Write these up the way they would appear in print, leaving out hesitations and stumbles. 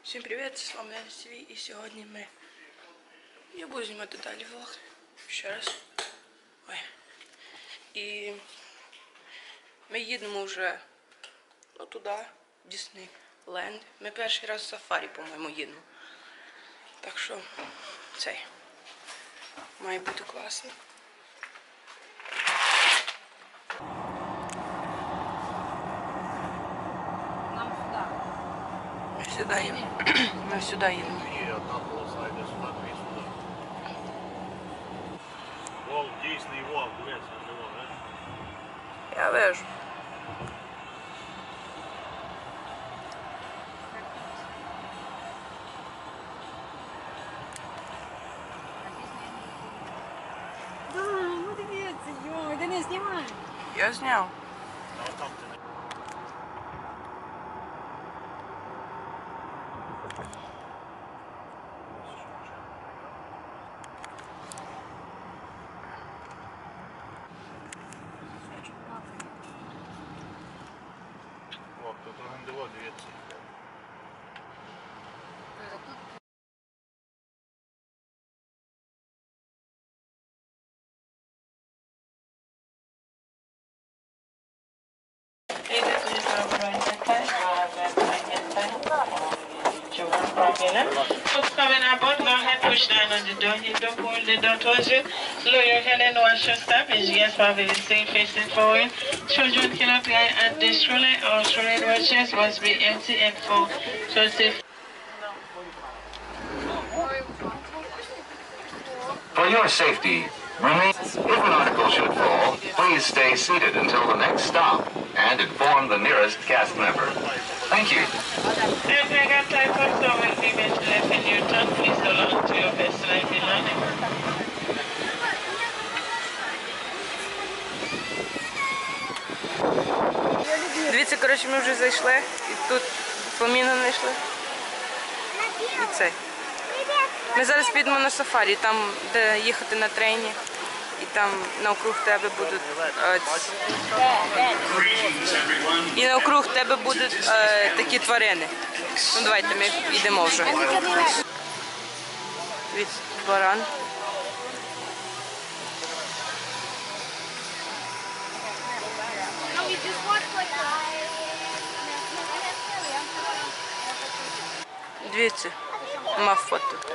Всім привіт, з вами ТВ, і сьогодні я буду знімати далі влог. Ще раз. Ой. І ми їдемо вже туди, в Діснейленд. Ми перший раз в сафарі, по-моєму, їдемо. Так що цей має бути класно. Сюди їдемо. Ми сюди їдемо. І одна полоса йде сюди, дві сюди. Волк, дійсний волк, дивись, живо, бачиш? Я вижу. Ну дивіться, йой, де не знімай. Я зняв. А там ти не... О, тут гандило, дивіться. Folks coming aboard, go ahead, push down on the door. You don't hold the door towards you. Lower your head and watch your step. As guests probably the same facing forward. Children cannot lie at the stroller or stroller watches must be empty and full. So safe. For your safety, remain. If an article should fall, please stay seated until the next stop and inform the nearest cast member. Thank you. And hang up type of door will be made left in your tongue. Please hold on to your personal belongings. Дивіться, коротше, ми вже зайшли і тут поміну знайшли. І цей. Ми зараз підемо на сафарі, там де їхати на трейні. І там навкруг тебе будуть і навкруг тебе будуть такі тварини. Ну давайте ми йдемо вже. Дивіться, баран. Дивіться, мавпа тут.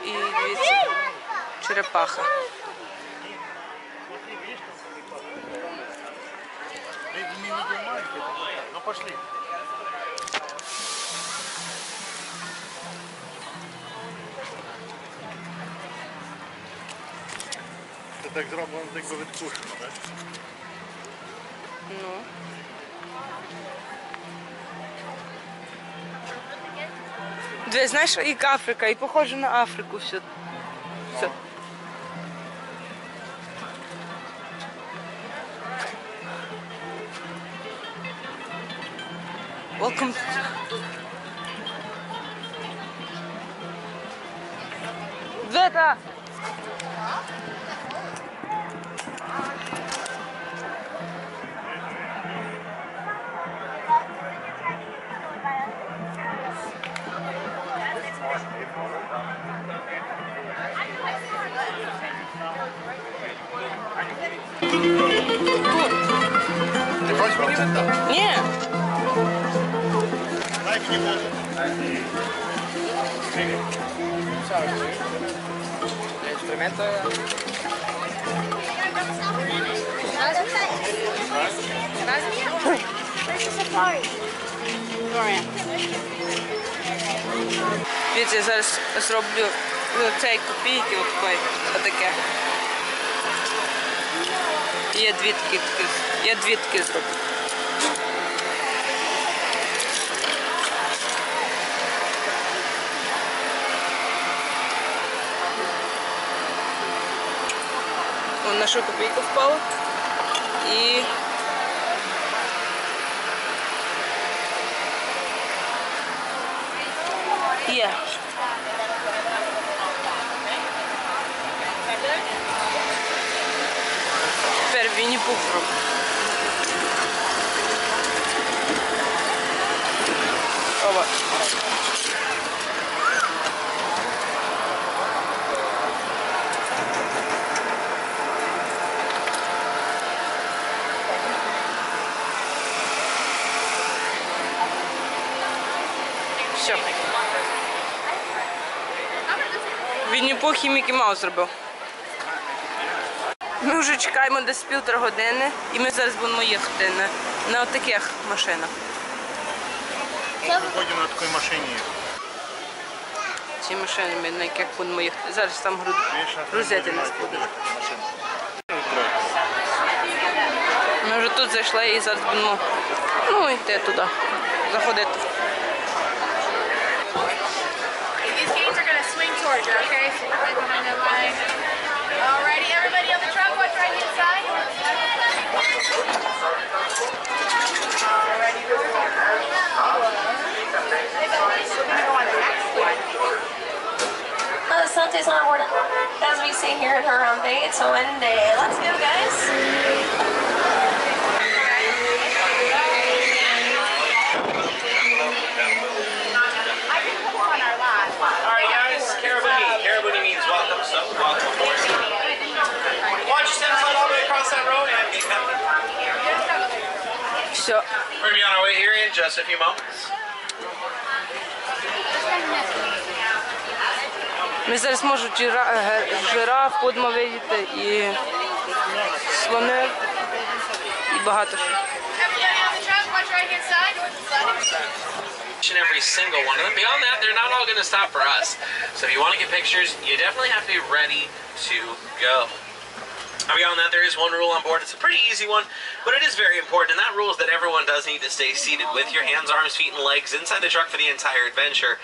І дивіться, черепаха. Ну пошли. Це так зроблено, якби відпущено, так? Ну. Дивись, знаєш, як Африка, і похоже на Африку все. Все. Welcome. Вета! Ти хочеш мені віддати? Ні! Дай мені воду. Instrumento. Дивіться, я зараз зроблю цей копійки, отаке. Я дві такі зроблю. Вон наша копійка впала. І є. Тепер Вінні-Пух зроблю. Оба. Все. Вінні-Пух і Мікі Маус зробив. Ми вже чекаємо десь 1,5 години і ми зараз будемо їхати на таких машинах. Ми ходимо на такій машині. Ці машини, ми на яких будемо їхати. Зараз там грузити нас будуть. Ми вже тут зайшли і зараз будемо йти туди, заходити. These gates are going to swing towards you, okay? So you're right behind that line. Alrighty, everybody on the truck, watch right hand side. Alrighty, doors open. Sante's on board as we see here in her own day. It's a Wednesday. Let's go, guys. Alright guys, Caraboonie means welcome, so welcome aboard. Why don't you stand aside all the way across that road and get coming? Все. We're going to be on our way here in just a few moments. Ми зараз можемо жираф, будемо видіти, і слони, і багато. Everybody on the truck, watch right hand side. Each and every single one of them. Beyond that, they're not all going to stop for us. So if you want to get pictures, you definitely have to be ready to go. Beyond that, there is one rule on board. It's a pretty easy one, but it is very important, and that rule is that everyone does need to stay seated with your hands, arms, feet, and legs inside the truck for the entire adventure.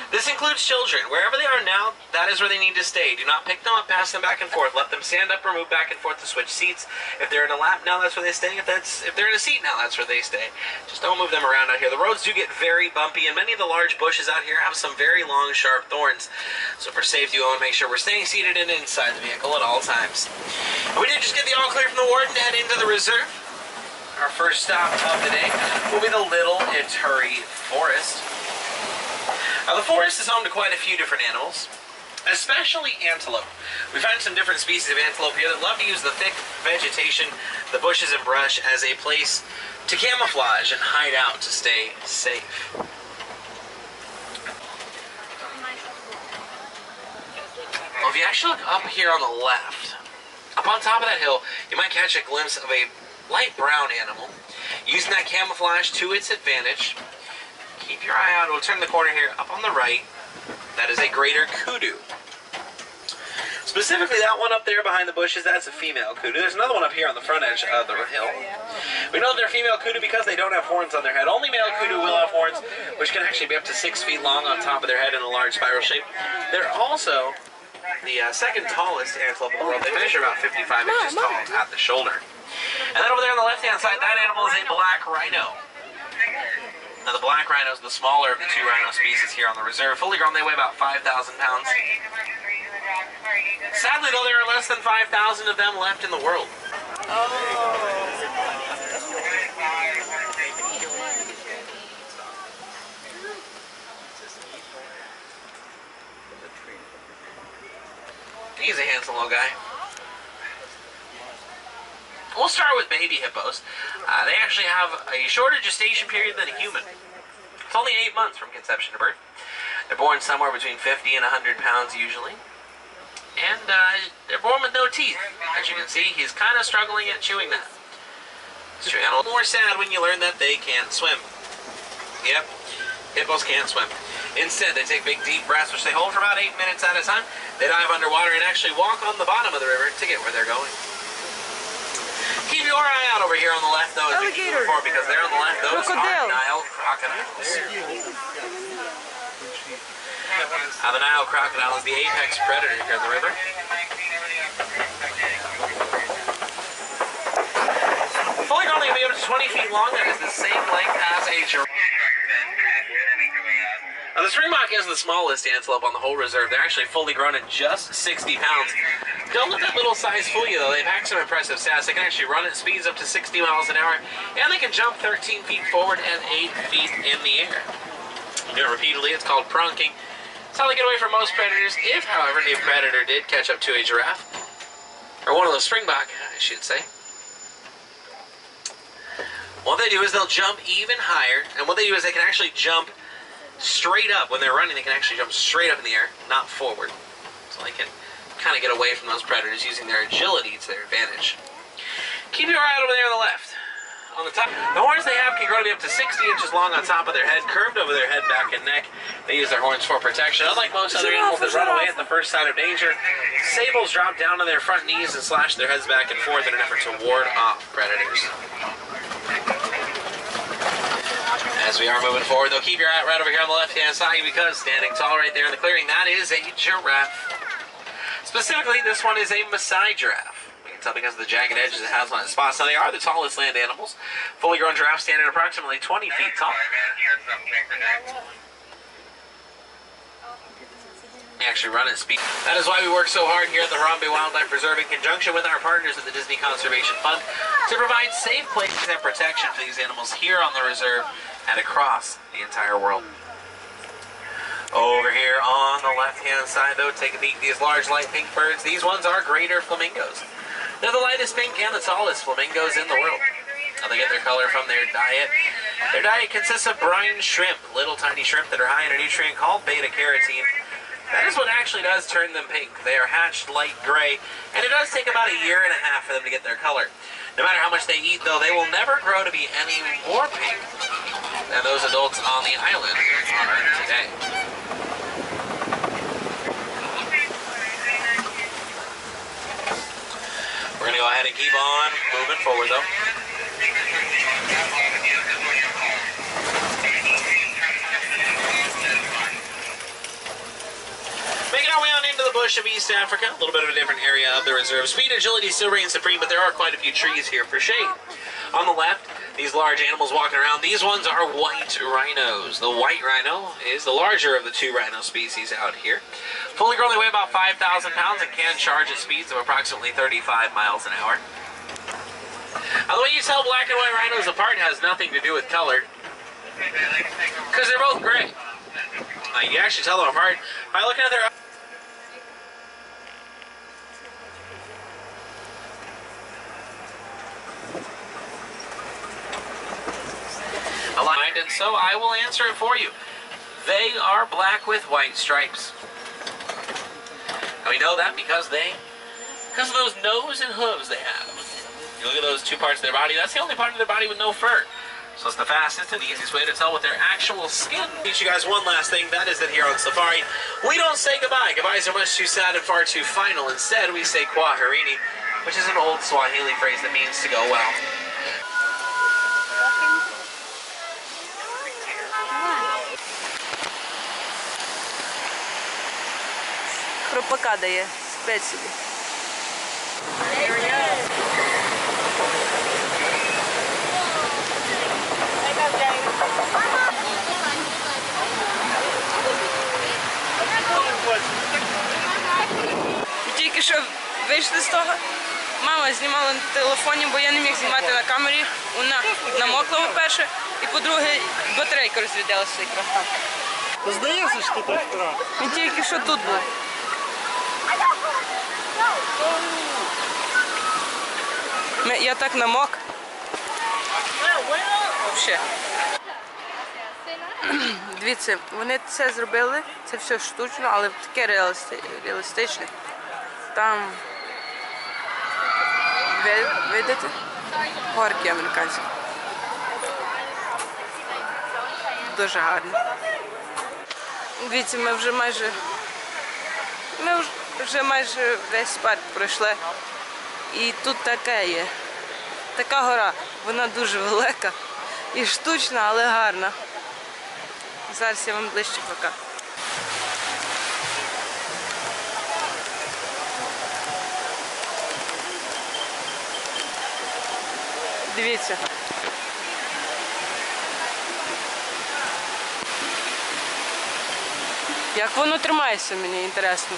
This includes children. Wherever they are now, that is where they need to stay. Do not pick them up, pass them back and forth. Let them stand up or move back and forth to switch seats. If they're in a lap now, that's where they stay. If they're in a seat now, that's where they stay. Just don't move them around out here. The roads do get very bumpy, and many of the large bushes out here have some very long, sharp thorns. So for safety, we want to make sure we're staying seated and inside the vehicle at all times. And we did just get the all clear from the warden to head into the reserve. Our first stop of the day will be the Little Ituri Forest. Now, the forest is home to quite a few different animals, especially antelope. We find some different species of antelope here that love to use the thick vegetation, the bushes and brush as a place to camouflage and hide out to stay safe. Well, if you actually look up here on the left, up on top of that hill, you might catch a glimpse of a light brown animal. Using that camouflage to its advantage, keep your eye out. We'll turn the corner here. Up on the right, that is a greater kudu. Specifically, that one up there behind the bushes, that's a female kudu. There's another one up here on the front edge of the hill. We know they're female kudu because they don't have horns on their head. Only male kudu will have horns, which can actually be up to 6 feet long on top of their head in a large spiral shape. They're also the second tallest antelope in the world. They measure about 55 inches tall at the shoulder. And then over there on the left-hand side, that animal is a black rhino. Now, the black rhino is the smaller of the two rhino species here on the reserve. Fully grown, they weigh about 5,000 pounds. Sadly, though, there are less than 5,000 of them left in the world. He's a handsome little guy. We'll start with baby hippos. They actually have a shorter gestation period than a human. It's only 8 months from conception to birth. They're born somewhere between 50 and 100 pounds usually. And they're born with no teeth. As you can see, he's kind of struggling at chewing that. It's a little more sad when you learn that they can't swim. Yep, hippos can't swim. Instead, they take big deep breaths, which they hold for about 8 minutes at a time. They dive underwater and actually walk on the bottom of the river to get where they're going. Keep your eye out over here on the left, though, as we did before, because there on the left, those are Nile crocodiles. The Nile crocodile is the apex predator here in the river. Fully grown, they can be up to 20 feet long. That is the same length as a giraffe. Now, the springbok is the smallest antelope on the whole reserve. They're actually fully grown at just 60 pounds. Don't let that little size fool you, though. They pack some impressive stats. They can actually run at speeds up to 60 miles an hour, and they can jump 13 feet forward and 8 feet in the air. You do it repeatedly, it's called pronking. It's how they get away from most predators. If, however, a predator did catch up to a giraffe, or one of those springbok, I should say, what they do is they'll jump even higher, and what they do is they can actually jump straight up. When they're running, they can actually jump straight up in the air, not forward. So they can kind of get away from those predators using their agility to their advantage. Keep your eye out over there on the left. On the top, the horns they have can grow to be up to 60 inches long on top of their head, curved over their head, back, and neck. They use their horns for protection. Unlike most other animals that run away at the first sign of danger, sables drop down to their front knees and slash their heads back and forth in an effort to ward off predators. As we are moving forward, though, keep your eye right over here on the left-hand side, because standing tall right there in the clearing, that is a giraffe. Specifically, this one is a Maasai giraffe. Because of the jagged edges it has on its spots. Now, they are the tallest land animals. Fully grown giraffes stand at approximately 20 feet tall. They actually run at speed. That is why we work so hard here at the Harambe Wildlife Reserve in conjunction with our partners at the Disney Conservation Fund to provide safe places and protection for these animals here on the reserve and across the entire world. Over here on the left-hand side, though, take a peek at these large light pink birds. These ones are greater flamingos. They're the lightest pink and the tallest flamingos in the world. Now, they get their color from their diet. Their diet consists of brine shrimp, little tiny shrimp that are high in a nutrient called beta-carotene. That is what actually does turn them pink. They are hatched light gray, and it does take about a year and a half for them to get their color. No matter how much they eat, though, they will never grow to be any more pink than those adults on the island are today. We're going to go ahead and keep on moving forward, though. Making our way on into the bush of East Africa, a little bit of a different area of the reserve. Speed and agility still reign supreme, but there are quite a few trees here for shade. On the left, these large animals walking around, these ones are white rhinos. The white rhino is the larger of the two rhino species out here. Fully grown, they weigh about 5,000 pounds and can charge at speeds of approximately 35 miles an hour. Now, the way you tell black and white rhinos apart has nothing to do with color, because they're both gray. You can actually tell them apart by looking at their eyes. And so I will answer it for you. They are black with white stripes. And we know that because of those nose and hooves they have. You look at those two parts of their body, that's the only part of their body with no fur. So it's the fastest and the easiest way to tell what their actual skin. Teach you guys one last thing, that is that here on safari, we don't say goodbye. Goodbyes are much too sad and far too final. Instead, we say kwaherini, which is an old Swahili phrase that means to go well. Хропака дає, спить собі. Тільки що вийшли з того, мама знімала на телефоні, бо я не міг знімати на камері. Вона намокла, по-перше, і по-друге, батарейка розрядилася в екран. Здається, що тут екран. Він тільки що тут був. Я так намок. Ще. Дивіться, вони це зробили, це все штучно, але таке реалістичне. Там, видите, горки американські. Дуже гарно. Дивіться, ми вже майже весь парк пройшли. І тут таке є. Така гора, вона дуже велика і штучна, але гарна. Зараз я вам ближче покажу. Дивіться. Як воно тримається, мені інтересно.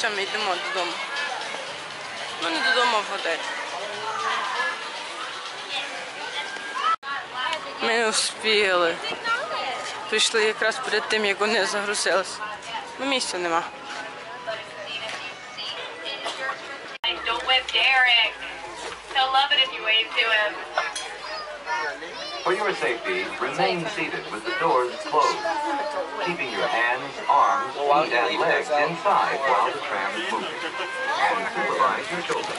все, ми йдемо додому. Ну, не додому, а в готель. Ми не встигли. Прийшли якраз перед тим, як вони загрузилися. Ну, місця нема. Don't whip Derek. He'll love it if you wave to him. For your safety, remain seated with the doors closed, keeping your hands, arms, feet, and legs inside while the tram is moving, and supervise your children.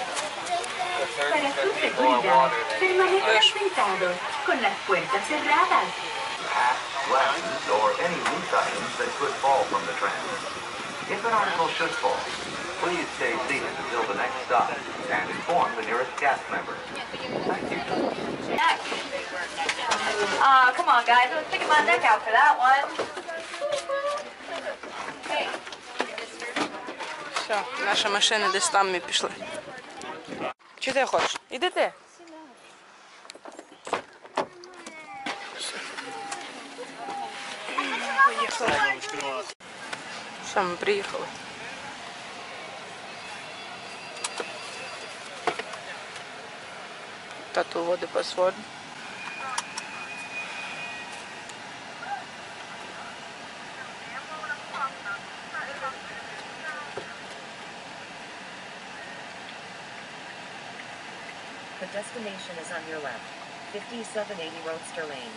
Para su seguridad, permanezca sentado con las puertas cerradas. Hats, glasses, or any loose items that could fall from the tram. If an article should fall, please stay seated until the next stop and inform the nearest cast member. Thank you. Come on, guys. I was sticking my neck out for that one. Все, наша машина десь там, ми пішли. Чи ти хочеш? Іди ти. Поїхали. Все, ми приїхали. Тату вводи паспорт. The destination is on your left. 5780 Roadster Lane.